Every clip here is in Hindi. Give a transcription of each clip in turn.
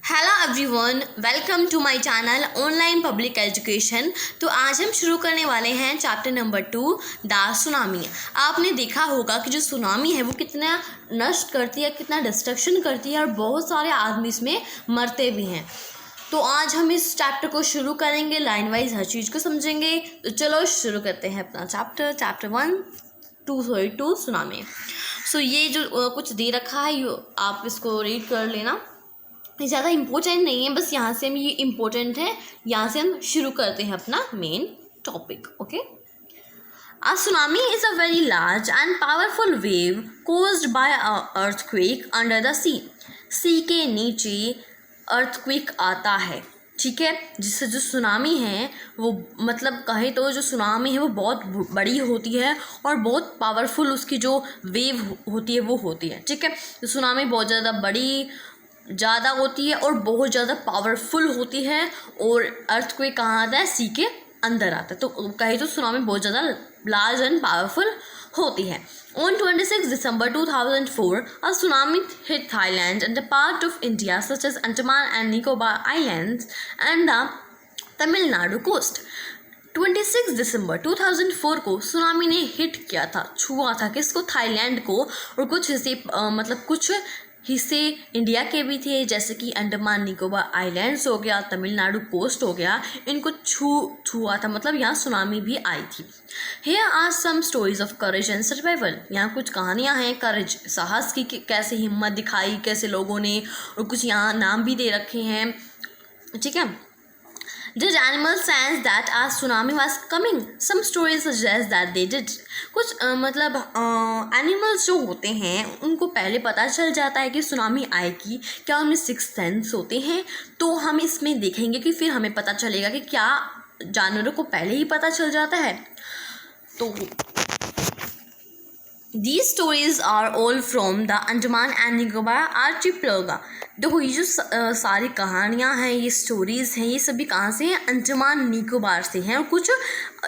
Hello everyone, welcome to my channel online public education. तो आज हम शुरू करने वाले हैं चैप्टर नंबर 2 द सुनामी। आपने देखा होगा कि जो सुनामी है वो कितना नष्ट करती है, कितना डिस्ट्रक्शन करती है और बहुत सारे आदमी इसमें मरते भी हैं। तो आज हम इस चैप्टर को शुरू करेंगे, लाइन वाइज हर चीज़ को समझेंगे। तो चलो शुरू करते हैं अपना चैप्टर 2 सुनामी। सो ये जो कुछ दे रखा है आप इसको रीड कर लेना। ज़्यादा इम्पोर्टेंट नहीं है, बस यहाँ से हम ये इम्पोर्टेंट है, यहाँ से हम शुरू करते हैं अपना main topic. Okay, A tsunami is a very large and powerful wave caused by an earthquake under the sea. सी के नीचे earthquake आता है, ठीक है। जिससे जो सुनामी है वो मतलब कहे तो जो सुनामी है वो बहुत बड़ी होती है और बहुत पावरफुल उसकी जो वेव होती है वो होती है, ठीक है। तो सुनामी बहुत ज़्यादा होती है और बहुत ज़्यादा पावरफुल होती है और अर्थक्वेक कहाँ आता है, सी के अंदर आता है। तो कहे तो सुनामी बहुत ज़्यादा लार्ज एंड पावरफुल होती है। On 26 December 2004, a tsunami hit Thailand and a part of India such as Andaman and Nicobar Islands and the Tamil Nadu coast. 26 दिसंबर 2004 को सुनामी ने हिट किया था, छुआ था किसको, थाईलैंड को, और कुछ हिस्से मतलब कुछ हिस्से इंडिया के भी थे, जैसे कि अंडमान निकोबार आइलैंड्स हो गया, तमिलनाडु कोस्ट हो गया, इनको छुआ था, मतलब यहाँ सुनामी भी आई थी। Here are some stories of courage and survival. यहाँ कुछ कहानियाँ हैं करेज, साहस की, कैसे हिम्मत दिखाई कैसे लोगों ने, और कुछ यहाँ नाम भी दे रखे हैं, ठीक है। Did animals sense that a tsunami was coming? Some stories suggest that they did. कुछ मतलब एनिमल्स जो होते हैं उनको पहले पता चल जाता है कि सुनामी आएगी। क्या उनमें सिक्स्थ सेंस होते हैं? तो हम इसमें देखेंगे कि फिर हमें पता चलेगा कि क्या जानवरों को पहले ही पता चल जाता है। तो These stories are all from the Andaman and Nicobar archipelago. देखो ये जो सारी कहानियाँ हैं, ये स्टोरीज़ हैं, ये सभी कहाँ से हैं, अंडमान निकोबार से हैं। और कुछ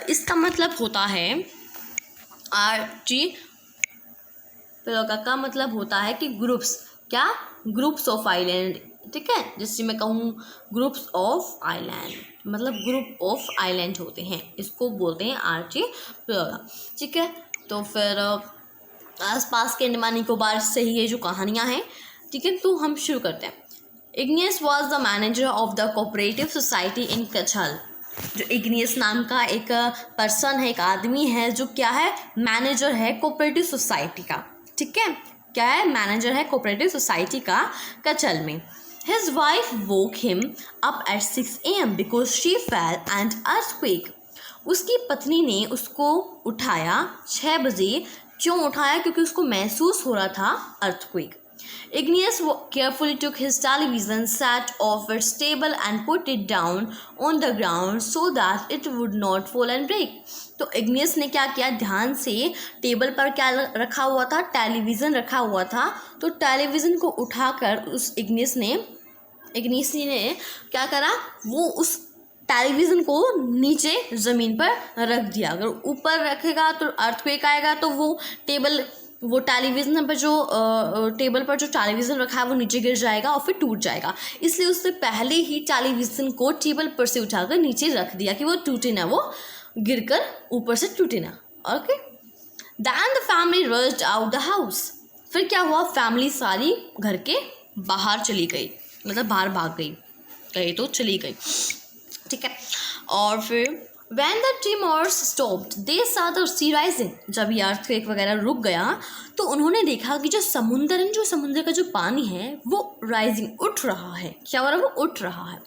इसका मतलब होता है आर्चीपेलागो का मतलब होता है कि ग्रुप्स, क्या, ग्रुप्स ऑफ आइलैंड, ठीक है। जिससे मैं कहूँ ग्रुप्स ऑफ आइलैंड, मतलब ग्रुप ऑफ आइलैंड होते हैं, इसको बोलते हैं आर्चीपेलागो, ठीक है। तो फिर आसपास के अंडमान निकोबार से ही ये जो कहानियाँ हैं, ठीक है। तो हम शुरू करते हैं। Ignatius was the manager of the cooperative society in Katchal. जो इग्नियस नाम का एक पर्सन है, एक आदमी है, जो क्या है, मैनेजर है कोऑपरेटिव सोसाइटी का, ठीक है। क्या है, मैनेजर है कोऑपरेटिव सोसाइटी का कच्छल में। His wife woke him up at 6 AM because she fail and earthquake. उसकी पत्नी ने उसको उठाया 6 बजे। क्यों उठाया? क्योंकि उसको महसूस हो रहा था earthquake. Igneous carefully took his television set off its table and put it down on the ground so that it would not fall and break. तो इग्नियस ने क्या किया, ध्यान से टेबल पर क्या रखा हुआ था, टेलीविज़न रखा हुआ था। तो टेलीविज़न को उठाकर उस इग्नियस ने क्या करा, वो उस टेलीविज़न को नीचे ज़मीन पर रख दिया। अगर ऊपर रखेगा तो अर्थक्वेक आएगा, तो वो टेलीविज़न पर जो टेबल पर जो टेलीविज़न रखा है वो नीचे गिर जाएगा और फिर टूट जाएगा। इसलिए उससे पहले ही टेलीविज़न को टेबल पर से उठाकर नीचे रख दिया कि वो टूटे ना, वो गिरकर ऊपर से टूटे ना। Okay, then the family rushed out the house. फिर क्या हुआ, फैमिली सारी घर के बाहर चली गई, मतलब बाहर भाग गई, कहीं तो चली गई, ठीक है। और फिर When the tremors stopped, they saw the sea rising. जब ये अर्थक्वेक वगैरह रुक गया तो उन्होंने देखा कि जो समुंदर का जो पानी है वो राइजिंग, उठ रहा है। क्या हो रहा है, वो उठ रहा है।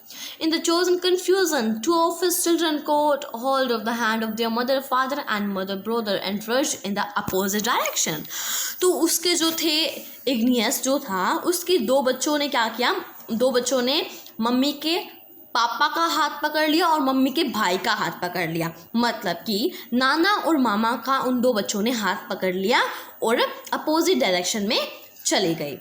In the chosen confusion, 2 of his children caught hold of the hand of their mother, father and mother, brother and rushed in the opposite direction. तो उसके जो थे, इग्नियस जो था, उसके 2 बच्चों ने क्या किया, 2 बच्चों ने मम्मी के पापा का हाथ पकड़ लिया और मम्मी के भाई का हाथ पकड़ लिया। मतलब कि नाना और मामा का उन 2 बच्चों ने हाथ पकड़ लिया और अपोजिट डायरेक्शन में चले गए,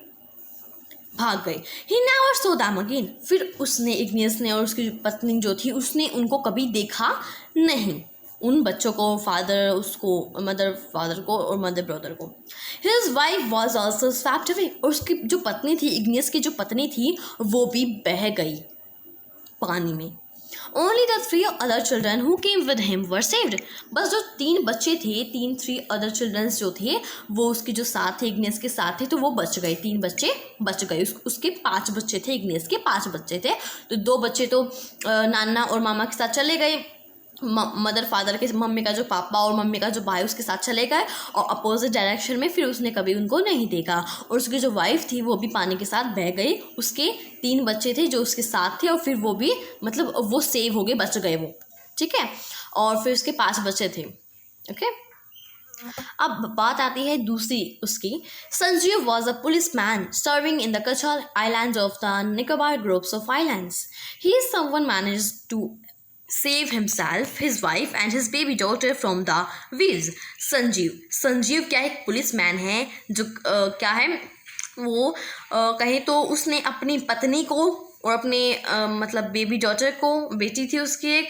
भाग गए। He never saw them again. फिर उसने, इग्नियस ने और उसकी पत्नी जो थी, उसने उनको कभी देखा नहीं, उन बच्चों को, फादर उसको, मदर फादर को और मदर ब्रदर को। His wife was also swept away, और उसकी जो पत्नी थी, इग्नियस की जो पत्नी थी, वो भी बह गई पानी में। Only the 3 other children who came with him were saved. बस जो 3 बच्चे थे, 3 other children जो थे, वो उसके जो साथ थे, इग्नियस के साथ थे, तो वो बच गए। 3 बच्चे बच गए। उसके 5 बच्चे थे, इग्नियस के 5 बच्चे थे। तो 2 बच्चे तो नाना और मामा के साथ चले गए, मदर फादर के, मम्मी का जो पापा और मम्मी का जो भाई उसके साथ चले गए, और अपोजिट डायरेक्शन में। फिर उसने कभी उनको नहीं देखा, और उसकी जो वाइफ थी वो भी पानी के साथ बह गई। उसके 3 बच्चे थे जो उसके साथ थे, और फिर वो भी मतलब वो सेव हो गए, बच गए वो, ठीक है। और फिर उसके 5 बच्चे थे, ओके। अब बात आती है दूसरी उसकी। Sanjeev was a policeman serving in the Katchal island of the Nicobar groups of islands. He someone manage to save himself, his wife and his baby daughter from the waves. Sanjeev क्या एक पुलिस मैन है जो क्या है वो कहें तो उसने अपनी पत्नी को और अपने मतलब बेबी डॉटर को, बेटी थी उसकी एक,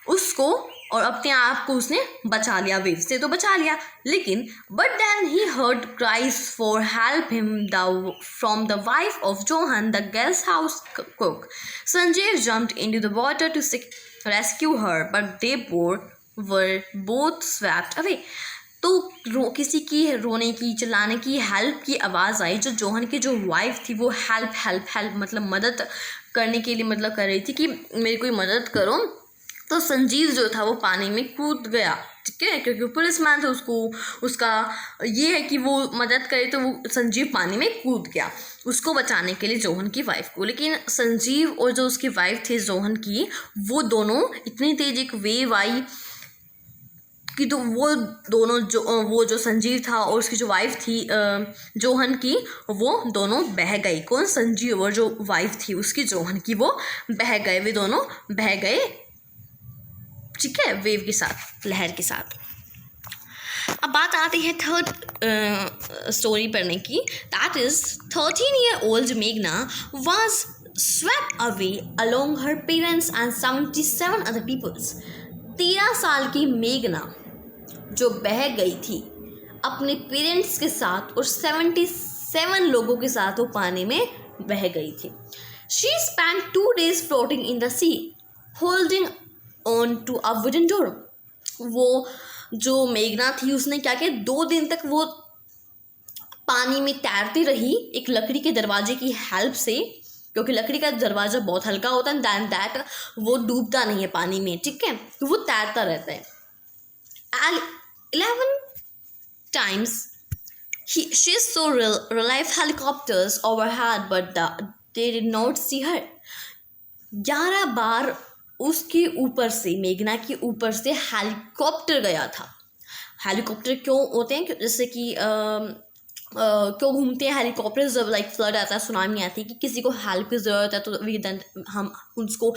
उसको और अपने आप को उसने बचा लिया, वेव से तो बचा लिया। लेकिन but then he heard cries for help him from the wife of Johan the guest house cook. Sanjeev jumped into the water to rescue her, but they were both swept away. तो किसी की रोने की, चिल्लाने की, हेल्प की आवाज़ आई। जो जोहन की जो वाइफ थी वो हेल्प मतलब मदद करने के लिए मतलब कर रही थी कि मेरी कोई मदद करो। तो संजीव जो था वो पानी में कूद गया, ठीक है, क्योंकि पुलिस मैन था, उसका ये है कि वो मदद करे, तो वो संजीव पानी में कूद गया उसको बचाने के लिए, जोहन की वाइफ को। लेकिन संजीव और जो उसकी वाइफ थी जोहन की, वो दोनों इतनी तेज एक वेव आई कि तो वो दोनों जो संजीव था और उसकी जो वाइफ थी जोहन की, वो दोनों बह गई। कौन? संजीव और जो वाइफ थी उसकी जोहन की, वो बह गए, वे दोनों बह गए, ठीक है, वेव के साथ, लहर के साथ। अब बात आती है थर्ड स्टोरी पढ़ने की। दैट इज 13-year-old मेघना was swept away along her parents and 77 other peoples. 13 साल की मेघना जो बह गई थी अपने पेरेंट्स के साथ और 77 लोगों के साथ वो पानी में बह गई थी। She spent 2 days floating in the sea, holding on to a wooden door. वो जो मेघना थी उसने क्या किया, 2 दिन तक वो पानी में तैरती रही एक लकड़ी के दरवाजे की हेल्प से, क्योंकि लकड़ी का दरवाज़ा बहुत हल्का होता है, दैन दैट वो डूबता नहीं है पानी में, ठीक है, तो वो तैरता रहता है। 11 times she saw real-life helicopters overhead, but they did not see her. 11 बार उसके ऊपर से, मेघना के ऊपर से हेलीकॉप्टर गया था। हेलीकॉप्टर क्यों होते हैं? जैसे कि क्यों घूमते हैं हेलीकॉप्टर? जब लाइक फ्लड आता है, सुनामी आती है, कि किसी को हेल्प की ज़रूरत है, तो वी देन हम उसको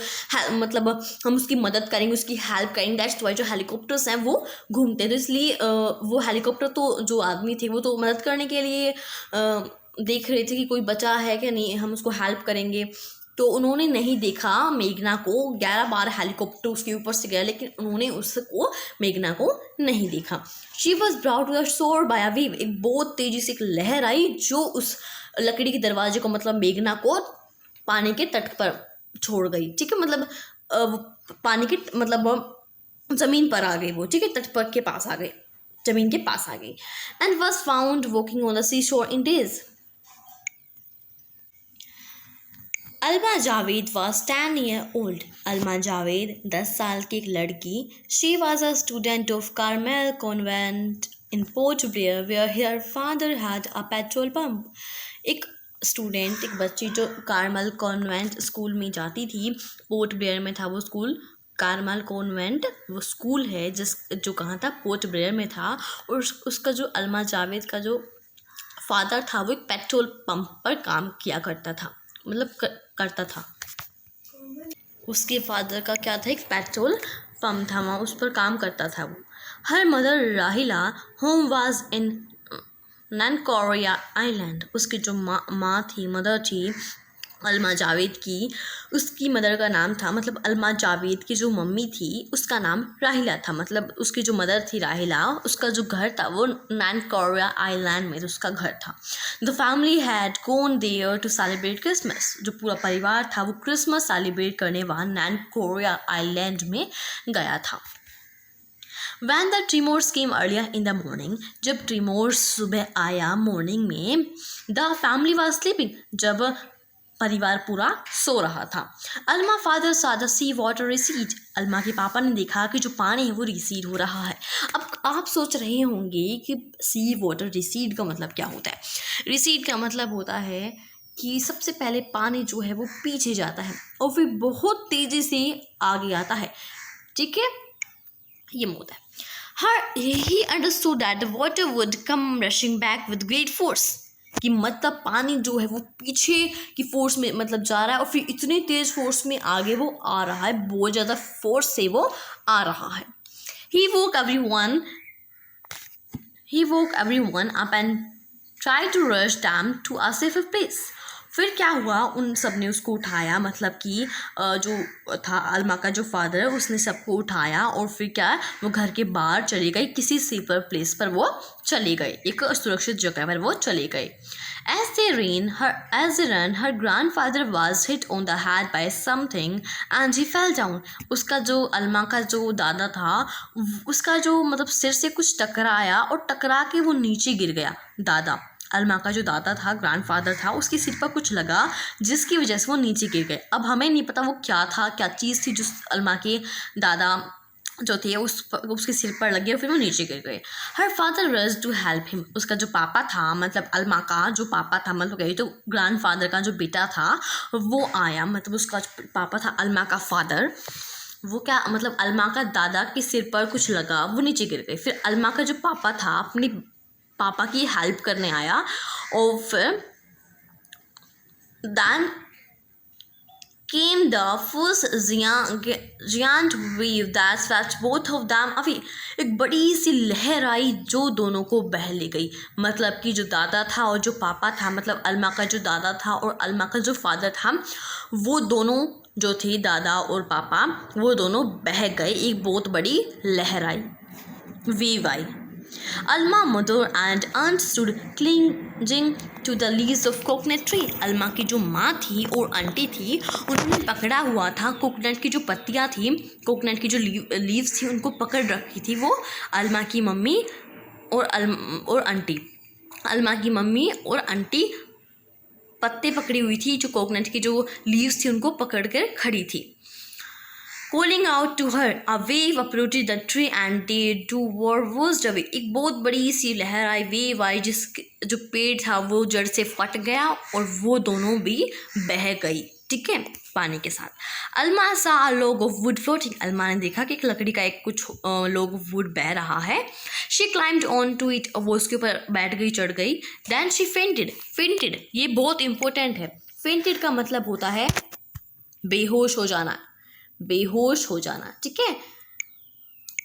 मतलब हम उसकी मदद करेंगे, उसकी हेल्प करेंगे। दैट्स वाई जो हेलीकॉप्टर्स हैं वो घूमते हैं। तो इसलिए वो हेलीकॉप्टर, तो जो आदमी थे वो तो मदद करने के लिए देख रहे थे कि कोई बचा है कि नहीं, हम उसको हेल्प करेंगे। तो उन्होंने नहीं देखा मेघना को। 11 बार हेलीकॉप्टर उसके ऊपर से गया, लेकिन उन्होंने उसको, मेघना को नहीं देखा। She was brought to the shore by a wave. एक बहुत तेजी से एक लहर आई जो उस लकड़ी के दरवाजे को, मतलब मेघना को पानी के तट पर छोड़ गई, ठीक है, मतलब पानी के मतलब ज़मीन पर आ गई वो, ठीक है, तट पर के पास आ गई, ज़मीन के पास आ गई। And was found walking on the sea shore in days. Alma Javed was 10-year-old. Alma Javed 10 साल की एक लड़की। She was a student of Carmel convent in Port Blair where her father had a petrol pump. एक स्टूडेंट, एक बच्ची जो कार्मेल कॉन्वेंट स्कूल में जाती थी, पोर्ट ब्लेयर में था वो स्कूल। कार्मेल कॉन्वेंट वो स्कूल है जो कहाँ था, पोर्ट ब्लेयर में था। और उसका जो अलमा जावेद का जो फादर था वो एक पेट्रोल पंप पर काम किया करता था, मतलब करता था। उसके फादर का क्या था, एक पेट्रोल पंप था, वहाँ उस पर काम करता था वो। हर मदर राहिला होम वाज इन नैनकोरिया आइलैंड। उसकी जो माँ थी, मदर थी, अलमा जावेद की उसकी मदर का नाम था, मतलब अलमा जावेद की जो मम्मी थी उसका नाम राहिला था, मतलब उसकी जो मदर थी राहिला, उसका जो घर था वो नैनकोरिया आइलैंड में उसका घर था। The family had gone there to celebrate Christmas, जो पूरा परिवार था वो क्रिसमस सेलिब्रेट करने वहाँ नैनकोरिया आइलैंड में गया था। When the tremors came earlier in the morning, जब ट्रीमोर्स सुबह आया मॉर्निंग में, the family was sleeping, जब परिवार पूरा सो रहा था। Alma father saw the sea water recede, Alma के पापा ने देखा कि जो पानी है वो रिसीड हो रहा है। अब आप सोच रहे होंगे कि सी वाटर रिसीड का मतलब क्या होता है। रिसीड का मतलब होता है कि सबसे पहले पानी जो है वो पीछे जाता है और फिर बहुत तेज़ी से आगे आता है, ठीक है, ये होता है। He understood that the water would come rushing back with great force, कि मतलब पानी जो है वो पीछे की फोर्स में मतलब जा रहा है और फिर इतनी तेज फोर्स में आगे वो आ रहा है, बहुत ज़्यादा फोर्स से वो आ रहा है। He woke everyone up and tried to rush them to a safer place. फिर क्या हुआ, उन सब ने उसको उठाया, मतलब कि जो था अलमा का जो फादर है उसने सबको उठाया और फिर क्या वो घर के बाहर चले गए, किसी सेफर प्लेस पर वो चले गए, एक सुरक्षित जगह पर वो चले गए। As they ran, her grandfather was hit on the head by something and he fell down. उसका जो अलमा का जो दादा था उसका जो मतलब सिर से कुछ टकराया और टकरा के वो नीचे गिर गया। दादा अलमा का जो दादा था, ग्रैंडफादर था, उसके सिर पर कुछ लगा जिसकी वजह से वो नीचे गिर गए। अब हमें नहीं पता वो क्या था, क्या चीज़ थी जो अलमा के दादा जो थे उसके सिर पर लगे और फिर वो नीचे गिर गए। Her father rush to help him, उसका जो पापा था मतलब अलमा का जो पापा था, मतलब कही तो ग्रैंडफादर का जो बेटा था वो आया, मतलब उसका पापा था अलमा का फादर, वो क्या मतलब अलमा का दादा के सिर पर कुछ लगा, वो नीचे गिर गए। फिर अलमा का जो पापा था अपने पापा की हेल्प करने आया और फिर then came the first giant wave that swept both of them away. एक बड़ी सी लहर आई जो दोनों को बह ले गई, मतलब कि जो दादा था और जो पापा था, मतलब अलमा का जो दादा था और अलमा का जो फादर था, वो दोनों जो थे दादा और पापा वो दोनों बह गए, एक बहुत बड़ी लहर आई, वेव आई। Alma mother and aunt stood clinging to the leaves of coconut tree. अलमा की जो माँ थी और आंटी थी उन्होंने पकड़ा हुआ था कोकोनट की जो पत्तियाँ थी, कोकोनट की जो लीव्स थी उनको पकड़ रखी थी वो अलमा की मम्मी और आंटी। अलमा की मम्मी और आंटी पत्ते पकड़ी हुई थी, जो कोकोनट की जो लीव्स थी उनको पकड़ कर खड़ी थी। Calling out to her, a wave approached the tree and they two were washed away. एक बहुत बड़ी सी लहर आई, वेव आई, जिस जो पेड़ था वो जड़ से फट गया और वो दोनों भी बह गई, ठीक है, पानी के साथ। अलमा सा log of wood floating, अलमा ने देखा कि एक लकड़ी का एक कुछ log of wood बह रहा है। She climbed onto it, वो उसके ऊपर बैठ गई, चढ़ गई। Then she fainted, ये बहुत इंपॉर्टेंट है। fainted का मतलब होता है बेहोश हो जाना, बेहोश हो जाना, ठीक है।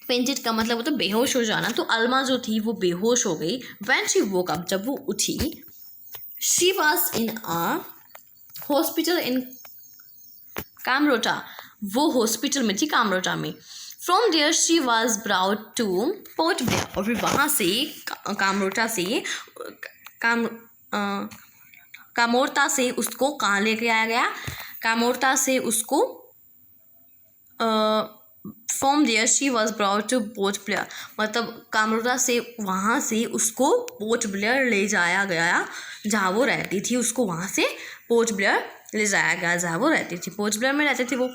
फेंटेड का मतलब होता है बेहोश हो जाना। तो अलमा जो थी वो बेहोश हो गई। व्हेन शी वोक अप, जब वो उठी, she was in a hospital in Kamorta, वो हॉस्पिटल में थी कामरोटा में। From there she was brought to Port Blair, और फिर वहाँ से कामरोटा से कामोर्ता से उसको कहाँ लेके आया गया, कामोर्ता से उसको from there she was brought to Port Blair, मतलब कामरोटा से वहाँ से उसको पोर्ट ब्लेयर ले जाया गया जहाँ वो रहती थी, उसको वहाँ से पोर्ट ब्लेयर ले जाया गया जहाँ वो रहती थी, पोर्ट ब्लेयर में रहती थी वो।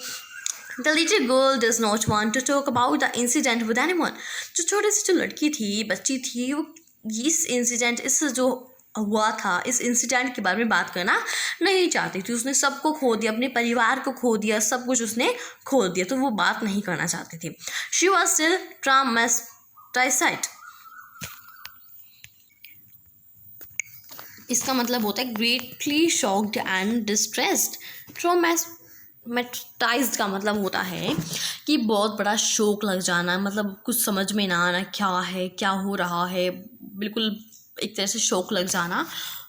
The little girl does not want to talk about the incident with anyone, जो छोटी सी जो लड़की थी, बच्ची थी, वो इस इंसिडेंट, इस जो हुआ था इस इंसिडेंट के बारे में बात करना नहीं चाहती थी। उसने सबको खो दिया, अपने परिवार को खो दिया, सब कुछ उसने खो दिया, तो वो बात नहीं करना चाहती थी। शी वॉज स्टिल ट्रॉमेटाइज्ड, इसका मतलब होता है greatly shocked and distressed. Traumatised का मतलब होता है कि बहुत बड़ा शौक लग जाना, मतलब कुछ समझ में ना आना क्या है, क्या हो रहा है, बिल्कुल एक तरह से शौक लग जाना।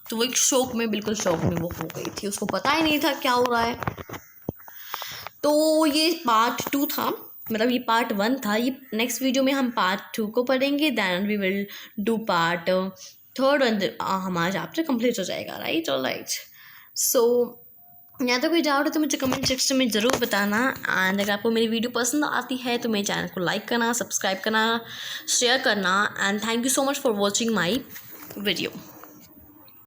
तो वो एक शौक में, बिल्कुल शौक में वो हो गई थी, उसको पता ही नहीं था क्या हो रहा है। तो ये पार्ट 2 था, मतलब ये पार्ट 1 था। ये नेक्स्ट वीडियो में हम पार्ट 2 को पढ़ेंगे, then we will do part 3 and हमारा चैप्टर कंप्लीट हो जाएगा, राइट। ऑलराइट, सो या तो कोई डाउट है तो मुझे कमेंट सेक्शन में ज़रूर बताना। एंड अगर आपको मेरी वीडियो पसंद आती है तो मेरे चैनल को लाइक करना, सब्सक्राइब करना, शेयर करना। And thank you so much for watching my video.